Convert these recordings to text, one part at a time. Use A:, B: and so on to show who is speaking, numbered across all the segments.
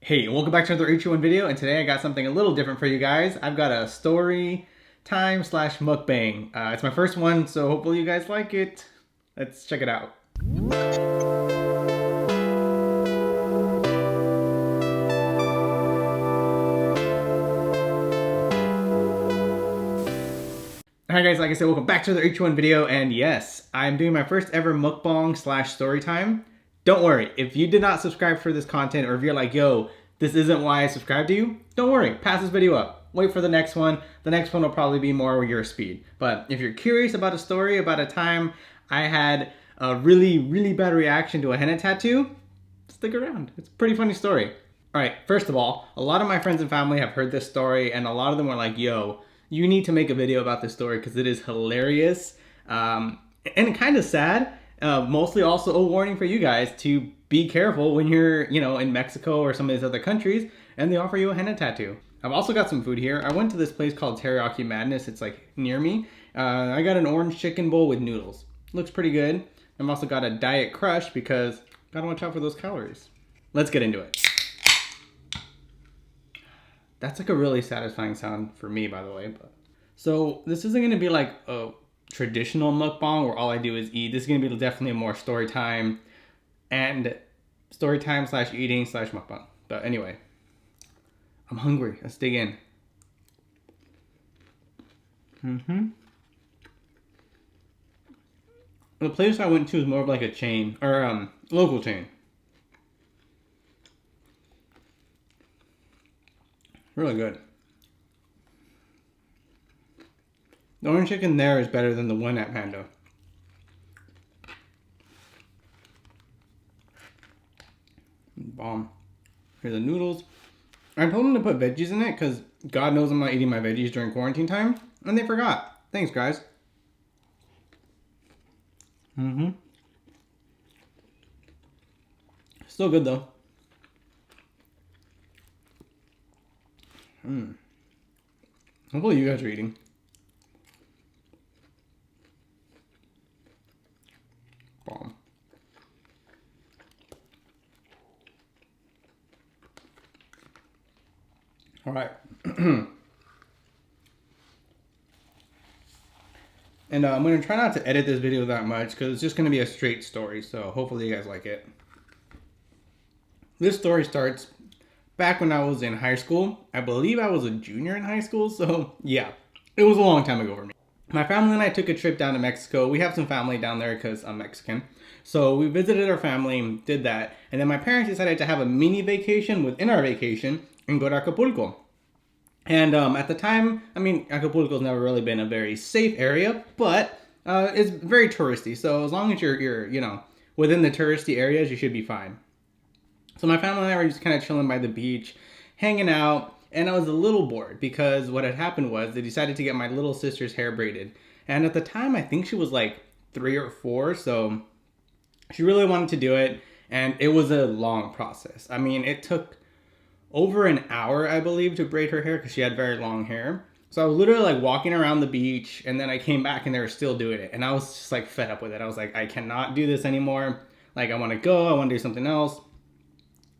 A: Hey, welcome back to another atetreewon video, and today I got something a little different for you guys. I've got a story time slash mukbang. It's my first one, so hopefully you guys like it. Let's check it out. Alright guys, like I said, welcome back to another atetreewon video, and yes, I'm doing my first ever mukbang slash story time. Don't worry, if you did not subscribe for this content, or if you're like, yo, this isn't why I subscribed to you, don't worry, pass this video up. Wait for the next one. The next one will probably be more your speed. But if you're curious about a story, about a time I had a really bad reaction to a henna tattoo, stick around. It's a pretty funny story. Alright, first of all, a lot of my friends and family have heard this story, and a lot of them were like, yo, you need to make a video about this story because it is hilarious and kind of sad. Mostly also a warning for you guys to be careful when you're, in Mexico or some of these other countries and they offer you a henna tattoo. I've also got some food here. I went to this place called Teriyaki Madness. It's like near me. I got an orange chicken bowl with noodles. Looks pretty good. I've also got a Diet Crush because gotta watch out for those calories. Let's get into it. That's like a really satisfying sound for me, by the way. So this isn't gonna be like a traditional mukbang where all I do is eat. This is gonna be definitely more story time slash eating slash mukbang. But anyway, I'm hungry. Let's dig in. The place I went to is more of like a chain or local chain. Really good. The orange chicken there is better than the one at Panda. Bomb. Here's the noodles. I told them to put veggies in it because God knows I'm not eating my veggies during quarantine time. And they forgot. Thanks, guys. Still good, though. Hopefully you guys are eating. Bomb. All right. And I'm going to try not to edit this video that much because it's just going to be a straight story. So hopefully you guys like it. This story starts back when I was in high school. I believe I was a junior in high school. So yeah, it was a long time ago for me. My family and I took a trip down to Mexico. We have some family down there because I'm Mexican. So we visited our family, did that. And then my parents decided to have a mini vacation within our vacation and go to Acapulco. And at the time, I mean, Acapulco's never really been a very safe area, but it's very touristy. So as long as you're within the touristy areas, you should be fine. So my family and I were just kind of chilling by the beach, hanging out, and I was a little bored because what had happened was they decided to get my little sister's hair braided. And at the time, I think she was like 3 or 4, so she really wanted to do it, and it was a long process. I mean, it took over an hour, I believe, to braid her hair because she had very long hair. So I was literally like walking around the beach, and then I came back and they were still doing it. And I was just like fed up with it. I was like, I cannot do this anymore. Like, I want to go. I want to do something else.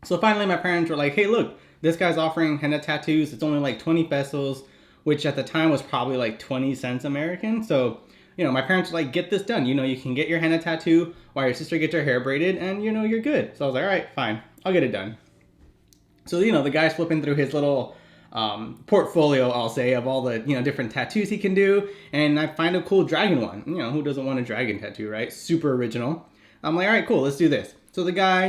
A: So finally my parents were like, hey, look, this guy's offering henna tattoos. It's only like 20 pesos, which at the time was probably like 20 cents American. So, my parents were like, get this done. You can get your henna tattoo while your sister gets her hair braided and, you're good. So I was like, all right, fine. I'll get it done. So, the guy's flipping through his little portfolio, I'll say, of all the, different tattoos he can do. And I find a cool dragon one. Who doesn't want a dragon tattoo, right? Super original. I'm like, all right, cool, let's do this. So the guy,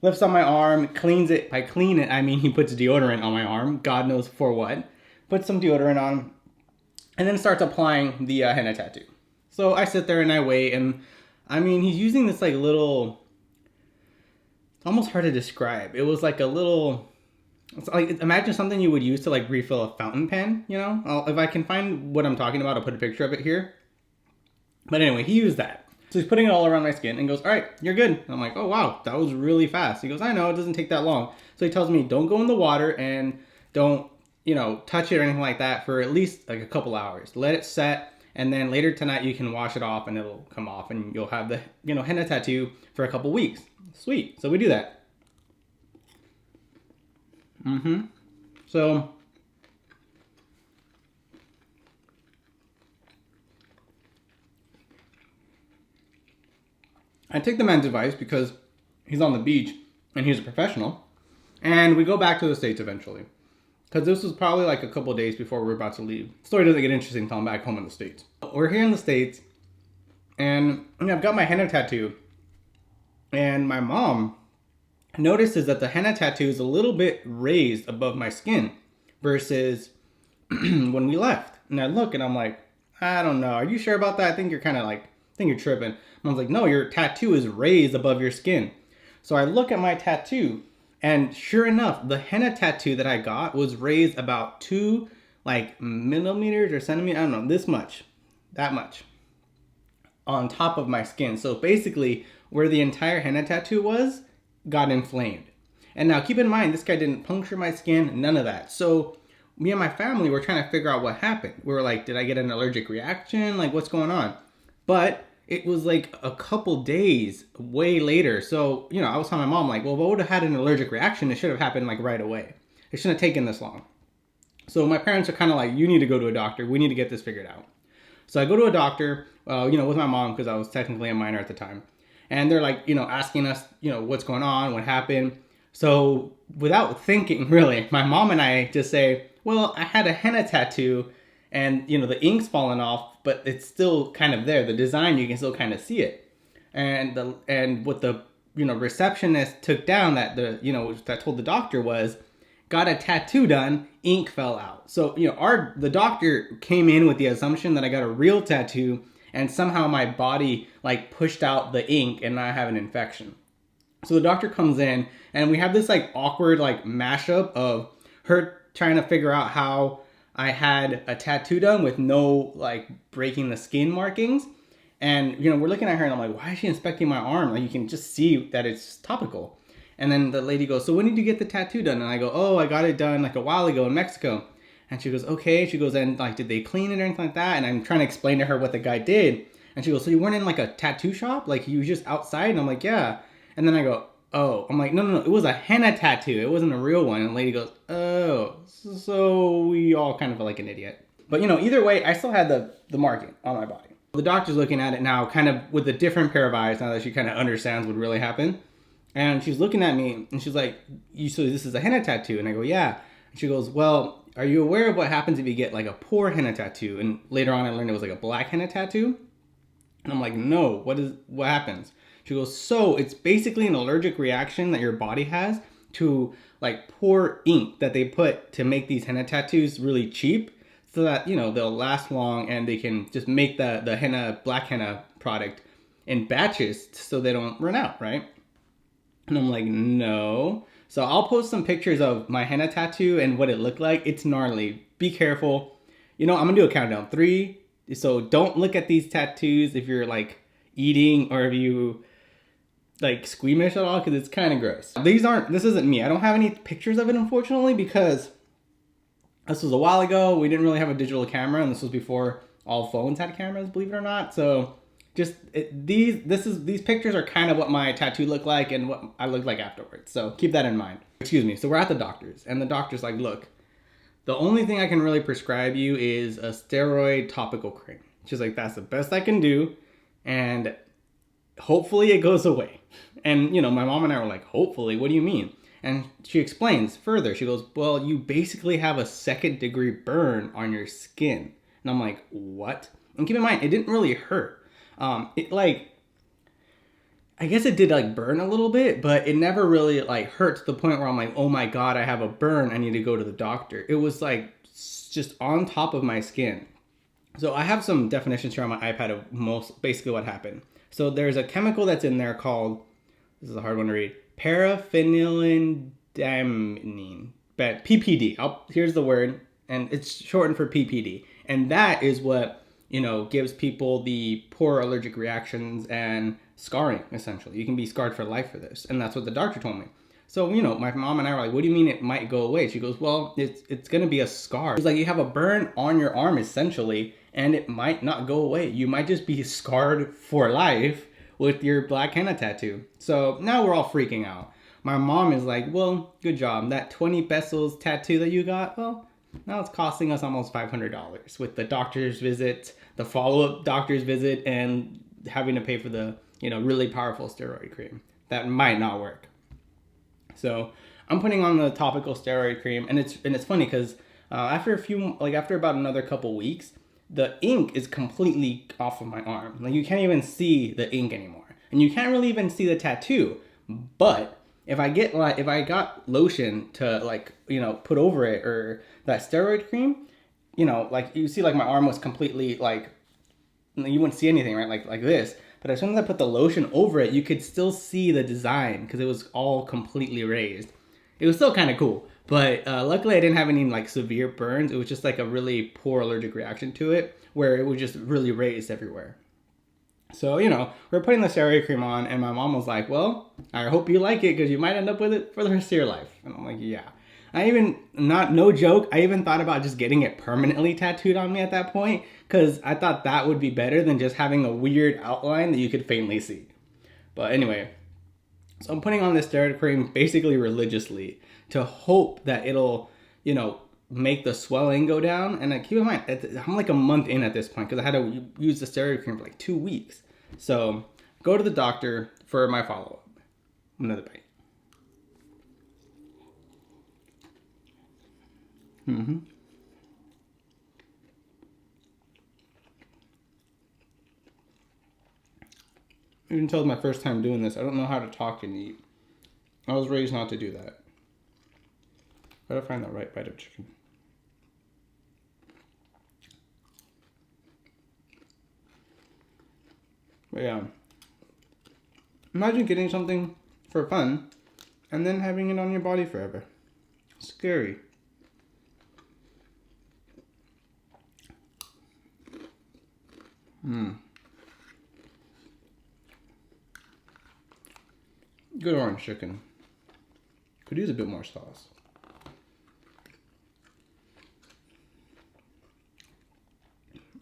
A: lifts on my arm, cleans it. By clean it, I mean he puts deodorant on my arm. God knows for what. Puts some deodorant on. And then starts applying the henna tattoo. So I sit there and I wait. And, I mean, he's using this, like, little... It's almost hard to describe. It was like a little... It's like, imagine something you would use to, like, refill a fountain pen, if I can find what I'm talking about, I'll put a picture of it here. But anyway, he used that. So he's putting it all around my skin and goes, all right, you're good. And I'm like, oh, wow, that was really fast. He goes, I know, it doesn't take that long. So he tells me, don't go in the water and don't, touch it or anything like that for at least like a couple hours. Let it set. And then later tonight you can wash it off and it'll come off and you'll have the, henna tattoo for a couple weeks. Sweet. So we do that. So I take the man's advice because he's on the beach and he's a professional. And we go back to the States eventually. Because this was probably like a couple days before we were about to leave. The story doesn't get interesting until I'm back home in the States. We're here in the States, and I've got my henna tattoo. And my mom notices that the henna tattoo is a little bit raised above my skin versus when we left. And I look and I'm like, I don't know. Are you sure about that? I think you're kind of like, I think you're tripping. Mom's like, no, your tattoo is raised above your skin. So I look at my tattoo, and sure enough, the henna tattoo that I got was raised about 2 like millimeters or centimeters, I don't know, this much, that much on top of my skin. So basically where the entire henna tattoo was got inflamed. And now keep in mind, this guy didn't puncture my skin, none of that. So me and my family were trying to figure out what happened. We were like, did I get an allergic reaction? Like, what's going on? But it was like a couple days way later. So, you know, I was telling my mom, like, well, if I would have had an allergic reaction, it should have happened like right away. It shouldn't have taken this long. So my parents are kind of like, you need to go to a doctor. We need to get this figured out. So I go to a doctor, you know, with my mom, because I was technically a minor at the time. And they're like, you know, asking us, you know, what's going on, what happened. So without thinking, really, my mom and I just say, well, I had a henna tattoo and, you know, the ink's fallen off, but it's still kind of there. The design, you can still kind of see it. And what the, you know, receptionist took down that that told the doctor was, got a tattoo done, ink fell out. So, you know, the doctor came in with the assumption that I got a real tattoo and somehow my body like pushed out the ink and I have an infection. So the doctor comes in and we have this like awkward like mashup of her trying to figure out how I had a tattoo done with no like breaking the skin markings. And, you know, we're looking at her and I'm like, why is she inspecting my arm? Like, you can just see that it's topical. And then the lady goes, so when did you get the tattoo done? And I go, oh, I got it done like a while ago in Mexico. And she goes, okay. She goes, and like, did they clean it or anything like that? And I'm trying to explain to her what the guy did. And she goes, so you weren't in like a tattoo shop? Like, you was just outside? And I'm like, yeah. And then I go, oh, I'm like, no, it was a henna tattoo. It wasn't a real one. And the lady goes, oh, so we all kind of felt like an idiot. But, you know, either way, I still had the marking on my body. The doctor's looking at it now kind of with a different pair of eyes now that she kind of understands what really happened. And she's looking at me and she's like, so this is a henna tattoo? And I go, yeah. And she goes, well, are you aware of what happens if you get like a poor henna tattoo? And later on I learned it was like a black henna tattoo. And I'm like, no, what happens? She goes, so it's basically an allergic reaction that your body has to like poor ink that they put to make these henna tattoos really cheap so that, you know, they'll last long and they can just make the henna, black henna product in batches so they don't run out, right? And I'm like, no. So I'll post some pictures of my henna tattoo and what it looked like. It's gnarly. Be careful. You know, I'm gonna do a countdown. 3. So don't look at these tattoos if you're like eating or if you like squeamish at all, because it's kind of gross. This isn't me. I don't have any pictures of it, unfortunately, because this was a while ago. We didn't really have a digital camera, and this was before all phones had cameras, believe it or not. So these pictures are kind of what my tattoo looked like and what I looked like afterwards. So keep that in mind. Excuse me. So we're at the doctor's and the doctor's like, look, the only thing I can really prescribe you is a steroid topical cream. She's like, that's the best I can do. And hopefully it goes away. And, you know, my mom and I were like, hopefully, what do you mean? And she explains further. She goes, well, you basically have a 2nd-degree burn on your skin. And I'm like, what? And keep in mind, it didn't really hurt. It like, I guess it did like burn a little bit, but it never really like hurt to the point where I'm like, oh my God, I have a burn. I need to go to the doctor. It was like just on top of my skin. So I have some definitions here on my iPad of basically what happened. So there's a chemical that's in there called, this is a hard one to read, paraphenylidamine, but PPD. Here's the word, and it's shortened for PPD. And that is what, you know, gives people the poor allergic reactions and scarring, essentially. You can be scarred for life for this. And that's what the doctor told me. So, you know, my mom and I were like, what do you mean it might go away? She goes, well, it's going to be a scar. It's like you have a burn on your arm, essentially, and it might not go away. You might just be scarred for life with your black henna tattoo. So now we're all freaking out. my mom is like, well, good job. That 20 pesos tattoo that you got, well, now it's costing us almost $500 with the doctor's visit, the follow-up doctor's visit, and having to pay for the, really powerful steroid cream. That might not work. So I'm putting on the topical steroid cream, and it's funny because after about another couple weeks, the ink is completely off of my arm. Like, you can't even see the ink anymore, and you can't really even see the tattoo. But if I got lotion to put over it, or that steroid cream, you see, like, my arm was completely, like, you wouldn't see anything, right? Like this. But as soon as I put the lotion over it, you could still see the design because it was all completely raised. It was still kind of cool. But luckily I didn't have any like severe burns. It was just like a really poor allergic reaction to it where it was just really raised everywhere. So, we're putting the steroid cream on, and my mom was like, well, I hope you like it because you might end up with it for the rest of your life. And I'm like, yeah. No joke, I even thought about just getting it permanently tattooed on me at that point because I thought that would be better than just having a weird outline that you could faintly see. But anyway, so I'm putting on this steroid cream basically religiously to hope that it'll, make the swelling go down. And keep in mind, I'm like a month in at this point because I had to use the steroid cream for like 2 weeks. So go to the doctor for my follow-up. Another bite. Even though it's my first time doing this, I don't know how to talk and eat. I was raised not to do that. Gotta find the right bite of chicken. But yeah. Imagine getting something for fun and then having it on your body forever. Scary. Good orange chicken. Could use a bit more sauce.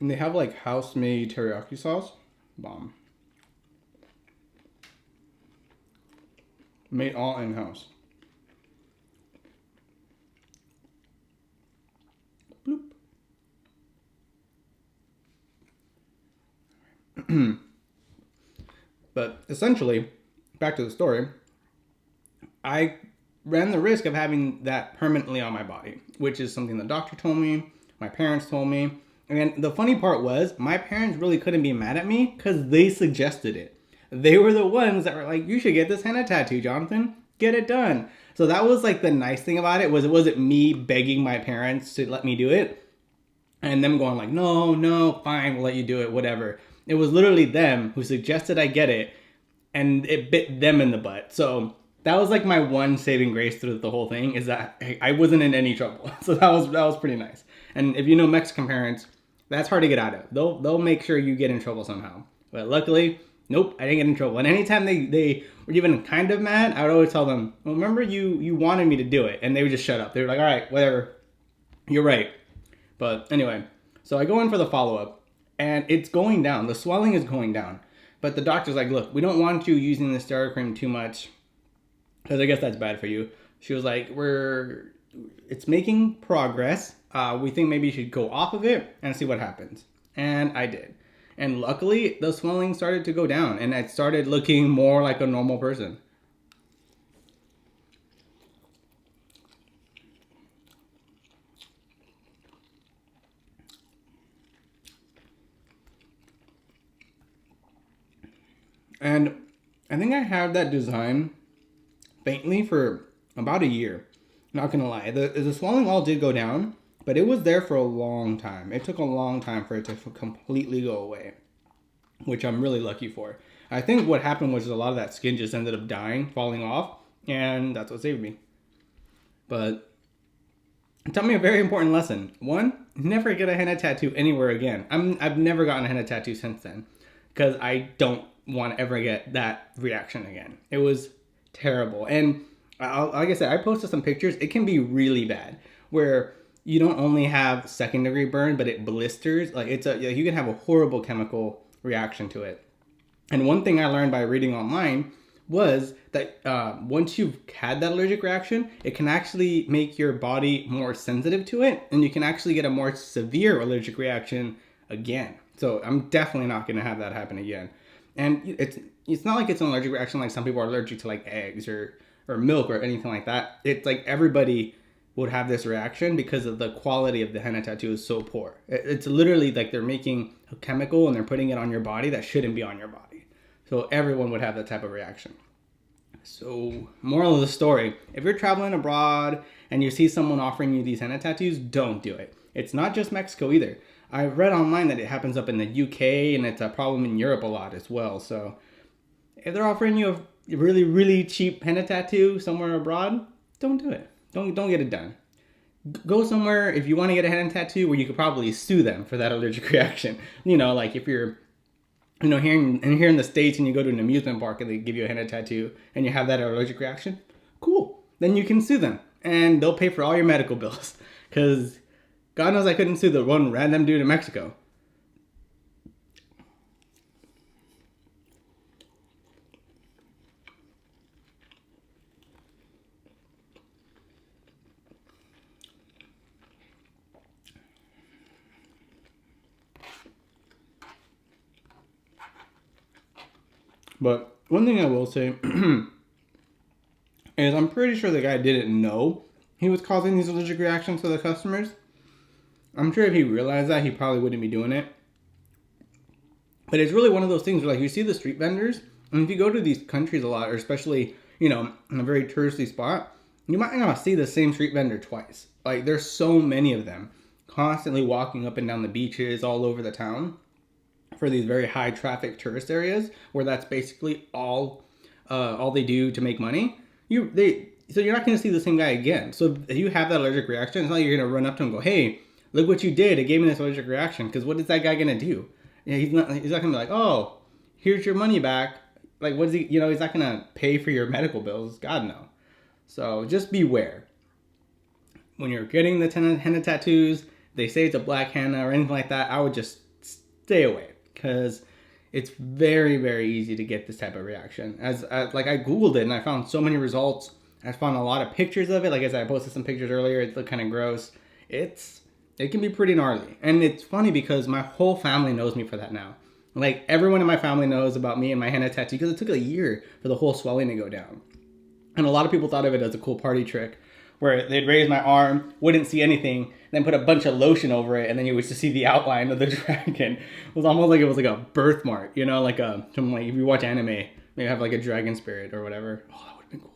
A: And they have like house-made teriyaki sauce. Bomb. Made all in-house. Bloop. But essentially, back to the story, I ran the risk of having that permanently on my body, which is something the doctor told me, my parents told me. And the funny part was, my parents really couldn't be mad at me because they suggested it. They were the ones that were like, you should get this henna tattoo, Jonathan. Get it done. So that was like the nice thing about it, was it wasn't me begging my parents to let me do it and them going like, no, fine, we'll let you do it, whatever. It was literally them who suggested I get it, and it bit them in the butt. So that was like my one saving grace through the whole thing, is that I wasn't in any trouble. So that was pretty nice. And if you know Mexican parents, that's hard to get out of. They'll make sure you get in trouble somehow. But luckily, nope, I didn't get in trouble. And anytime they were even kind of mad, I would always tell them, well, remember you wanted me to do it. And they would just shut up. They were like, all right, whatever. You're right. But anyway, so I go in for the follow-up, and it's going down. The swelling is going down. But the doctor's like, look, we don't want you using the steroid cream too much, because I guess that's bad for you. She was like, it's making progress. We think maybe you should go off of it and see what happens. And I did. And luckily, the swelling started to go down, and I started looking more like a normal person. And I think I had that design faintly for about a year. Not gonna lie, the swelling all did go down, but it was there for a long time. It took a long time for it to completely go away, which I'm really lucky for. I think what happened was a lot of that skin just ended up dying, falling off, and that's what saved me. But it taught me a very important lesson. One, never get a henna tattoo anywhere again. I've never gotten a henna tattoo since then, because I don't want to ever get that reaction again. It was terrible. And like I said, I posted some pictures. It can be really bad, where you don't only have second degree burn, but it blisters. Like you can have a horrible chemical reaction to it. And one thing I learned by reading online was that once you've had that allergic reaction, it can actually make your body more sensitive to it, and you can actually get a more severe allergic reaction again. So I'm definitely not going to have that happen again. And it's not like it's an allergic reaction like some people are allergic to like eggs or milk or anything like that. It's like everybody would have this reaction because of the quality of the henna tattoo is so poor. It's literally like they're making a chemical and they're putting it on your body that shouldn't be on your body. So everyone would have that type of reaction. So moral of the story, if you're traveling abroad and you see someone offering you these henna tattoos, don't do it. It's not just Mexico either. I've read online that it happens up in the UK and it's a problem in Europe a lot as well. So if they're offering you a really, really cheap henna tattoo somewhere abroad, don't do it. Don't get it done. Go somewhere if you want to get a henna tattoo where you could probably sue them for that allergic reaction. You know, like if you're, you know, here in the States and you go to an amusement park and they give you a henna tattoo and you have that allergic reaction, cool. Then you can sue them and they'll pay for all your medical bills. Because God knows I couldn't sue the one random dude in Mexico. But one thing I will say is I'm pretty sure the guy didn't know he was causing these allergic reactions to the customers. I'm sure if he realized that, he probably wouldn't be doing it. But it's really one of those things where, like, you see the street vendors, and if you go to these countries a lot, or especially, you know, in a very touristy spot, you might not see the same street vendor twice. Like, there's so many of them constantly walking up and down the beaches all over the town for these very high traffic tourist areas where that's basically all they do to make money. So you're not going to see the same guy again. So if you have that allergic reaction, it's not like you're going to run up to him and go, hey, look what you did. It gave me this allergic reaction. Because what is that guy going to do? Yeah, he's not going to be like, oh, here's your money back. Like, what is he, you know, he's not going to pay for your medical bills. God, no. So just beware. When you're getting the henna tattoos, they say it's a black henna or anything like that, I would just stay away. Because it's very, very easy to get this type of reaction. Like I Googled it and I found so many results. I found a lot of pictures of it. Like I said, I posted some pictures earlier. It looked kind of gross. It can be pretty gnarly. And it's funny because my whole family knows me for that now. Like everyone in my family knows about me and my henna tattoo because it took a year for the whole swelling to go down. And a lot of people thought of it as a cool party trick where they'd raise my arm, wouldn't see anything, then put a bunch of lotion over it, and then you would just see the outline of the dragon. It was almost like it was like a birthmark, you know, like if you watch anime, maybe have like a dragon spirit or whatever. Oh, that would have been cool.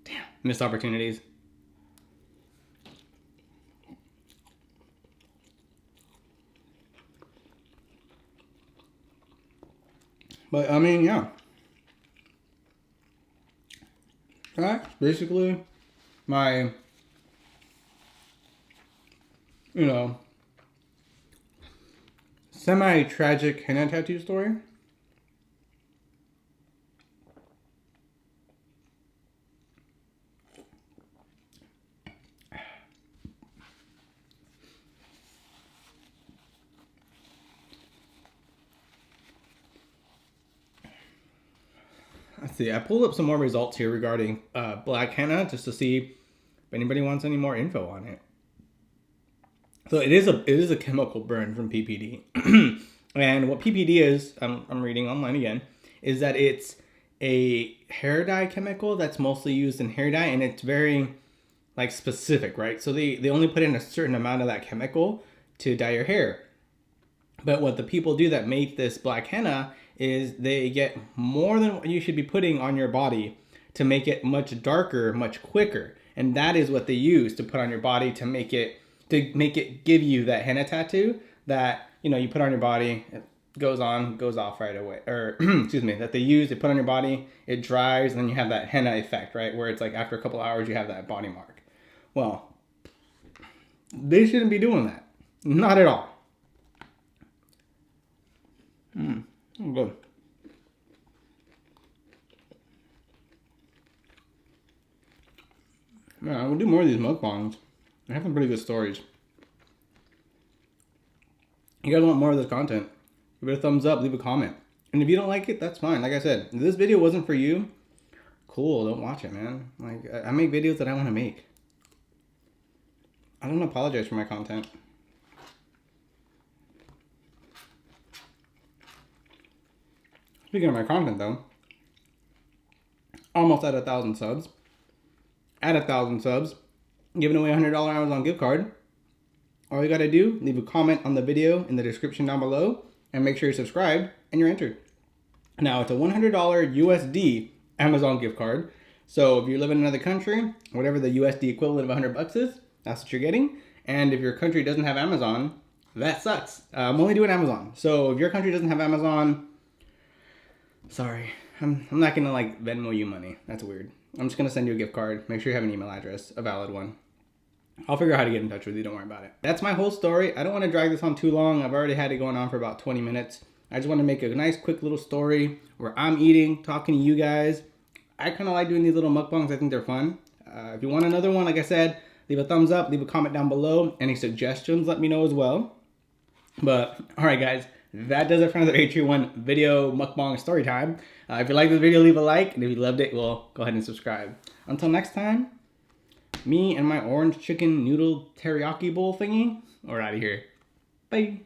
A: Damn, missed opportunities. But I mean, yeah. That's basically my, you know, semi-tragic henna tattoo story. Let's see, I pulled up some more results here regarding black henna just to see if anybody wants any more info on it. So it is a chemical burn from PPD. And what PPD is, I'm reading online again, is that it's a hair dye chemical that's mostly used in hair dye, and it's very like specific, right? So they only put in a certain amount of that chemical to dye your hair. But what the people do that make this black henna is they get more than what you should be putting on your body to make it much darker, much quicker. And that is what they use to put on your body to make it give you that henna tattoo that, you know, you put on your body, it goes off right away. Or excuse me, that they put on your body, it dries, and then you have that henna effect, right? Where it's like after a couple hours you have that body mark. Well, they shouldn't be doing that. Not at all. Good. Yeah, we'll do more of these mukbangs. I have some pretty good stories. You guys want more of this content? Give it a thumbs up, leave a comment. And if you don't like it, that's fine. Like I said, if this video wasn't for you, cool, don't watch it, man. Like, I make videos that I want to make. I don't apologize for my content. Speaking of my content, though, almost at 1,000 subs. At 1,000 subs, giving away a $100 Amazon gift card. All you gotta do, leave a comment on the video in the description down below, and make sure you're subscribed, and you're entered. Now, it's a $100 USD Amazon gift card. So if you live in another country, whatever the USD equivalent of $100 is, that's what you're getting. And if your country doesn't have Amazon, that sucks. I'm only doing Amazon. So if your country doesn't have Amazon, sorry. I'm not gonna like Venmo you money. That's weird. I'm just gonna send you a gift card. Make sure you have an email address, a valid one. I'll figure out how to get in touch with you. Don't worry about it. That's my whole story. I don't want to drag this on too long. I've already had it going on for about 20 minutes. I just want to make a nice, quick little story where I'm eating, talking to you guys. I kind of like doing these little mukbangs. I think they're fun. If you want another one, like I said, leave a thumbs up, leave a comment down below. Any suggestions, let me know as well. But, all right, guys. That does it for another atetreewon video mukbang story time. If you liked this video, leave a like. And if you loved it, well, go ahead and subscribe. Until next time, me and my orange chicken noodle teriyaki bowl thingy, we're out of here. Bye.